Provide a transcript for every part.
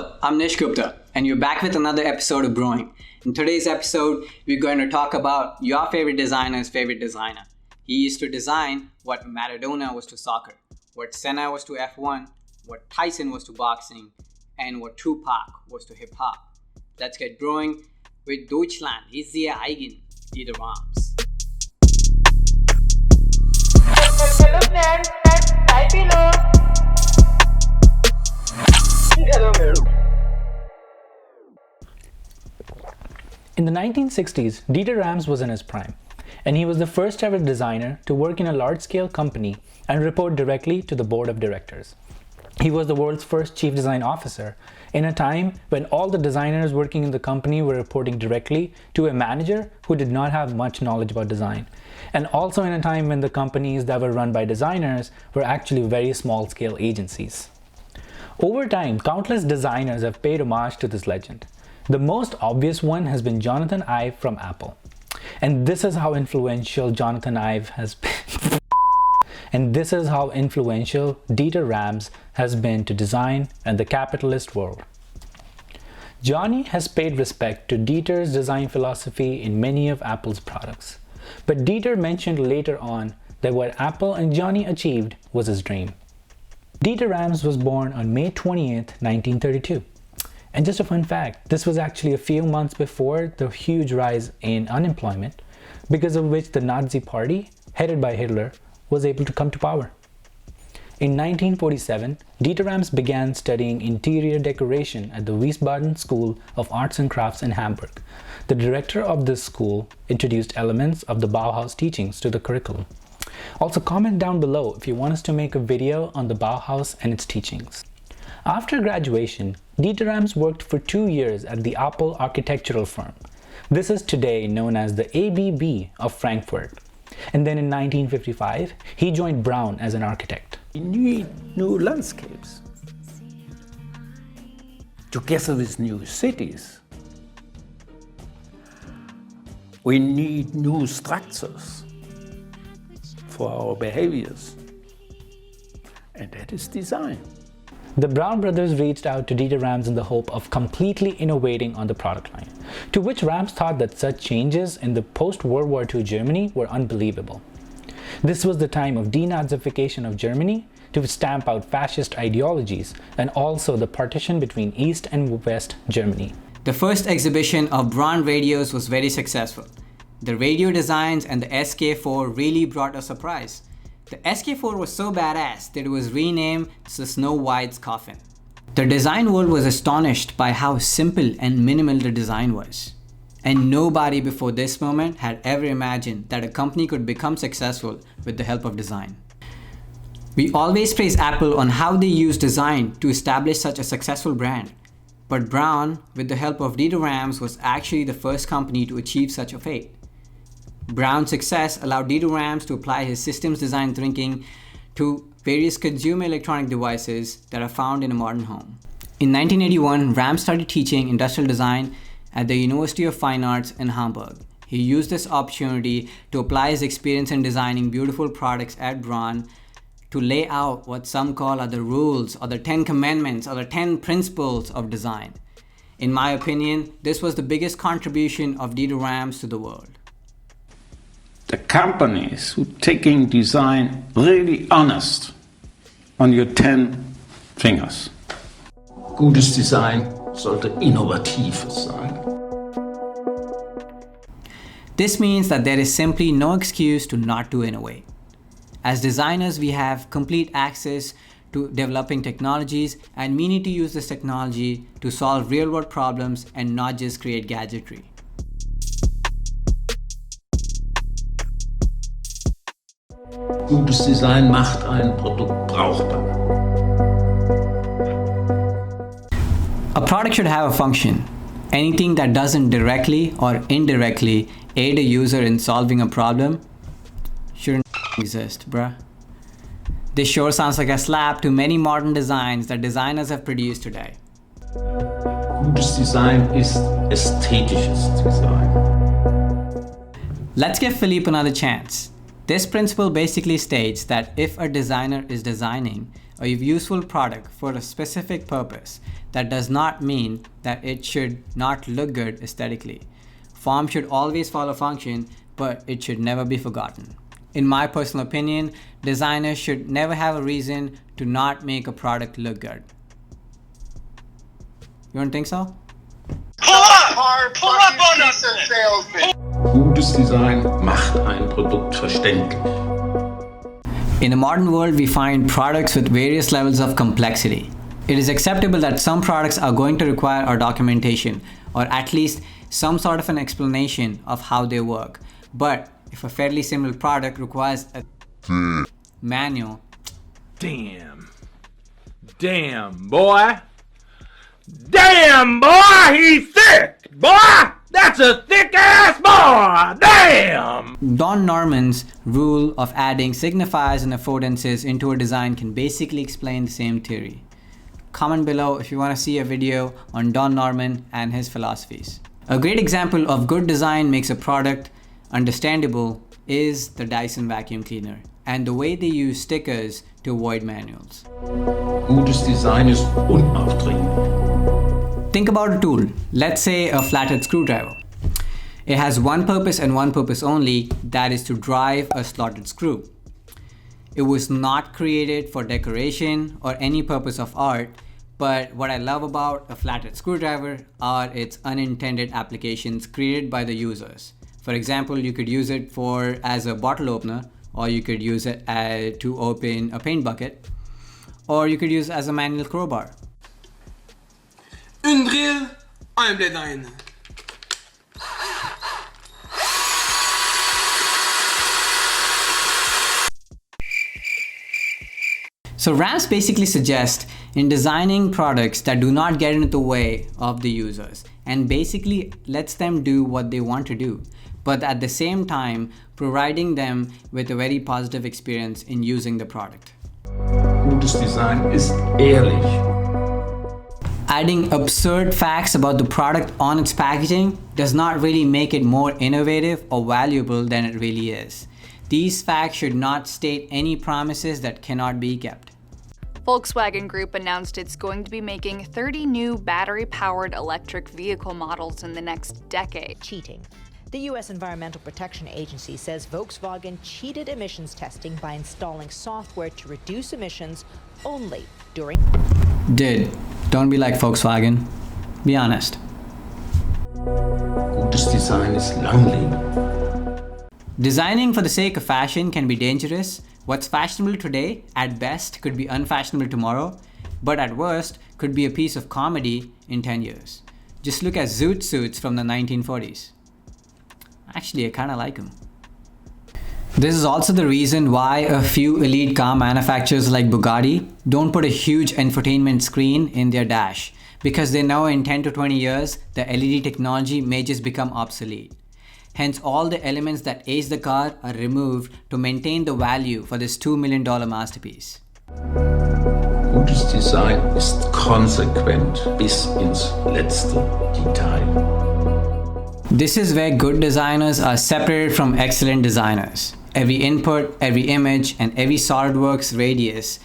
Hello, I'm Nish Gupta, and you're back with another episode of Brewing. In today's episode, we're going to talk about your favorite designer's favorite designer. He used to design what Maradona was to soccer, what Senna was to F1, what Tyson was to boxing, and what Tupac was to hip-hop. Let's get brewing with Deutschland ist sehr eigen, Dieter Rams. In the 1960s, Dieter Rams was in his prime, and he was the first ever designer to work in a large-scale company and report directly to the board of directors. He was the world's first chief design officer in a time when all the designers working in the company were reporting directly to a manager who did not have much knowledge about design, and also in a time when the companies that were run by designers were actually very small-scale agencies. Over time, countless designers have paid homage to this legend. The most obvious one has been Jonathan Ive from Apple. And this is how influential Jonathan Ive has been. And this is how influential Dieter Rams has been to design and the capitalist world. Johnny has paid respect to Dieter's design philosophy in many of Apple's products. But Dieter mentioned later on that what Apple and Johnny achieved was his dream. Dieter Rams was born on May 20th, 1932. And just a fun fact, this was actually a few months before the huge rise in unemployment, because of which the Nazi Party, headed by Hitler, was able to come to power. In 1947, Dieter Rams began studying interior decoration at the Wiesbaden School of Arts and Crafts in Hamburg. The director of this school introduced elements of the Bauhaus teachings to the curriculum. Also, comment down below if you want us to make a video on the Bauhaus and its teachings. After graduation, Dieter Rams worked for 2 years at the Apple architectural firm. This is today known as the ABB of Frankfurt. And then in 1955, he joined Braun as an architect. We need new landscapes, together with new cities. We need new structures for our behaviors, and that is design. The Braun brothers reached out to Dieter Rams in the hope of completely innovating on the product line, to which Rams thought that such changes in the post-World War II Germany were unbelievable. This was the time of denazification of Germany to stamp out fascist ideologies, and also the partition between East and West Germany. The first exhibition of Braun radios was very successful. The radio designs and the SK4 really brought a surprise. The SK4 was so badass that it was renamed the Snow White's Coffin. The design world was astonished by how simple and minimal the design was. And nobody before this moment had ever imagined that a company could become successful with the help of design. We always praise Apple on how they use design to establish such a successful brand. But Braun, with the help of Dieter Rams, was actually the first company to achieve such a fate. Braun's success allowed Dieter Rams to apply his systems design thinking to various consumer electronic devices that are found in a modern home. In 1981, Rams started teaching industrial design at the University of Fine Arts in Hamburg. He used this opportunity to apply his experience in designing beautiful products at Braun to lay out what some call are the rules or the 10 commandments or the 10 principles of design. In my opinion, this was the biggest contribution of Dieter Rams to the world. The companies who taking design really honest on your 10 fingers. Gutes Design sollte innovatives sein. This means that there is simply no excuse to not to innovate. As designers, we have complete access to developing technologies, and we need to use this technology to solve real-world problems and not just create gadgetry. Gutes Design macht ein Produkt brauchbar. A product should have a function. Anything that doesn't directly or indirectly aid a user in solving a problem shouldn't exist, bruh. This sure sounds like a slap to many modern designs that designers have produced today. Gutes Design ist ästhetisches Design. Let's give Philippe another chance. This principle basically states that if a designer is designing, a useful product for a specific purpose, that does not mean that it should not look good aesthetically. Form should always follow function, but it should never be forgotten. In my personal opinion, designers should never have a reason to not make a product look good. You don't think so? Pull up on us, salesman. Gutes Design macht ein Produkt verständlich. In the modern world, we find products with various levels of complexity. It is acceptable that some products are going to require our documentation, or at least some sort of an explanation of how they work. But if a fairly simple product requires a manual, Damn, boy. Damn, boy, he's thick. Boy, that's a thick-ass boy. Damn. Don Norman's rule of adding signifiers and affordances into a design can basically explain the same theory. Comment below if you want to see a video on Don Norman and his philosophies. A great example of good design makes a product understandable is the Dyson vacuum cleaner and the way they use stickers to avoid manuals. Gutes Design ist unaufdringlich. Think about a tool, let's say a flathead screwdriver. It has one purpose and one purpose only, that is to drive a slotted screw. It was not created for decoration or any purpose of art, but what I love about a flathead screwdriver are its unintended applications created by the users. For example, you could use it as a bottle opener, or you could use it to open a paint bucket, or you could use it as a manual crowbar. Een drill, I'm the line. So ramps basically suggest in designing products that do not get into the way of the users and basically lets them do what they want to do, but at the same time providing them with a very positive experience in using the product. Gutes Design ist ehrlich. Adding absurd facts about the product on its packaging does not really make it more innovative or valuable than it really is. These facts should not state any promises that cannot be kept. Volkswagen Group announced it's going to be making 30 new battery-powered electric vehicle models in the next decade. Cheating. The U.S. Environmental Protection Agency says Volkswagen cheated emissions testing by installing software to reduce emissions only during... Dude, don't be like Volkswagen. Be honest. Gutes Design ist langlebig. Designing for the sake of fashion can be dangerous. What's fashionable today, at best, could be unfashionable tomorrow, but at worst, could be a piece of comedy in 10 years. Just look at zoot suits from the 1940s. Actually, I kinda like them. This is also the reason why a few elite car manufacturers like Bugatti don't put a huge infotainment screen in their dash, because they know in 10 to 20 years, the LED technology may just become obsolete. Hence, all the elements that age the car are removed to maintain the value for this $2 million masterpiece. Gutes Design ist konsequent bis ins letzte Detail. This is where good designers are separated from excellent designers. Every input, every image, and every SolidWorks radius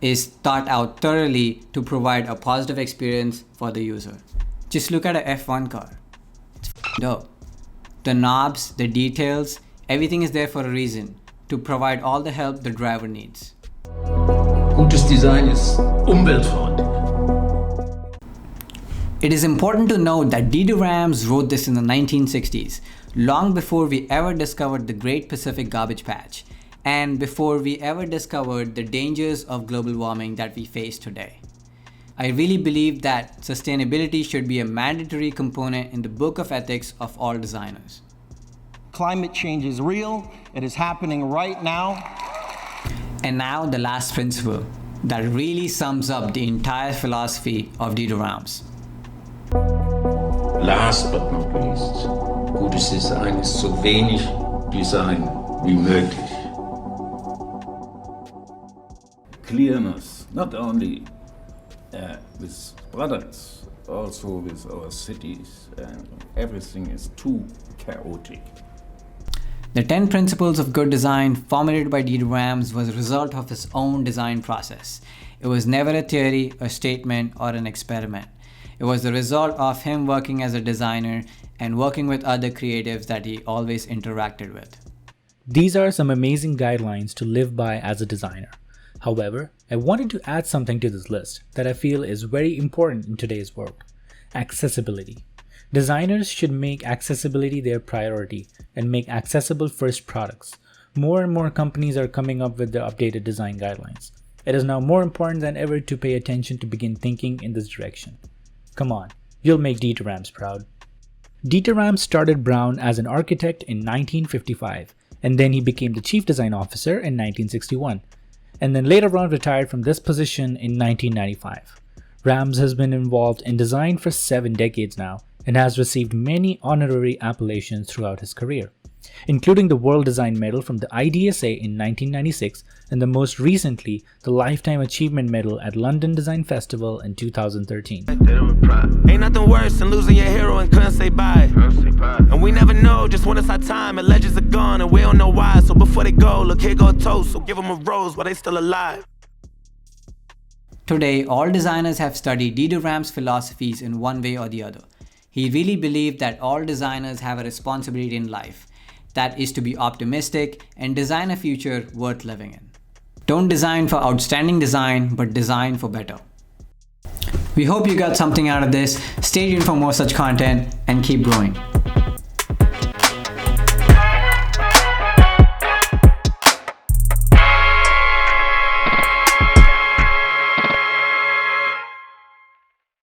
is thought out thoroughly to provide a positive experience for the user. Just look at a F1 car. It's dope. The knobs, the details, everything is there for a reason, to provide all the help the driver needs. Gutes Design ist umweltfreundlich. It is important to note that Dieter Rams wrote this in the 1960s, long before we ever discovered the Great Pacific Garbage Patch, and before we ever discovered the dangers of global warming that we face today. I really believe that sustainability should be a mandatory component in the book of ethics of all designers. Climate change is real, it is happening right now. And now the last principle that really sums up the entire philosophy of Dieter Rams. Last but not least, gutes Design ist so wenig Design wie möglich. Clearness, not only with products, also with our cities, and everything is too chaotic. The 10 principles of good design formulated by Dieter Rams was a result of his own design process. It was never a theory, a statement, or an experiment. It was the result of him working as a designer and working with other creatives that he always interacted with. These are some amazing guidelines to live by as a designer. However, I wanted to add something to this list that I feel is very important in today's world: accessibility. Designers should make accessibility their priority and make accessible first products. More and more companies are coming up with their updated design guidelines. It is now more important than ever to pay attention to begin thinking in this direction. Come on, you'll make Dieter Rams proud. Dieter Rams started Braun as an architect in 1955, and then he became the chief design officer in 1961, and then later on retired from this position in 1995. Rams has been involved in design for 7 decades now and has received many honorary appellations throughout his career, including the World Design Medal from the IDSA in 1996 and the most recently the Lifetime Achievement Medal at London Design Festival in 2013. Ain't nothing worse than losing your hero and couldn't say bye. And we never know just when it's our time, and legends are gone and we don't know why. So before they go, look, here go a toast, so give them a rose while they still alive. Today, all designers have studied Dieter Rams' philosophies in one way or the other. He really believed that all designers have a responsibility in life. That is to be optimistic and design a future worth living in. Don't design for outstanding design, but design for better. We hope you got something out of this. Stay tuned for more such content and keep growing.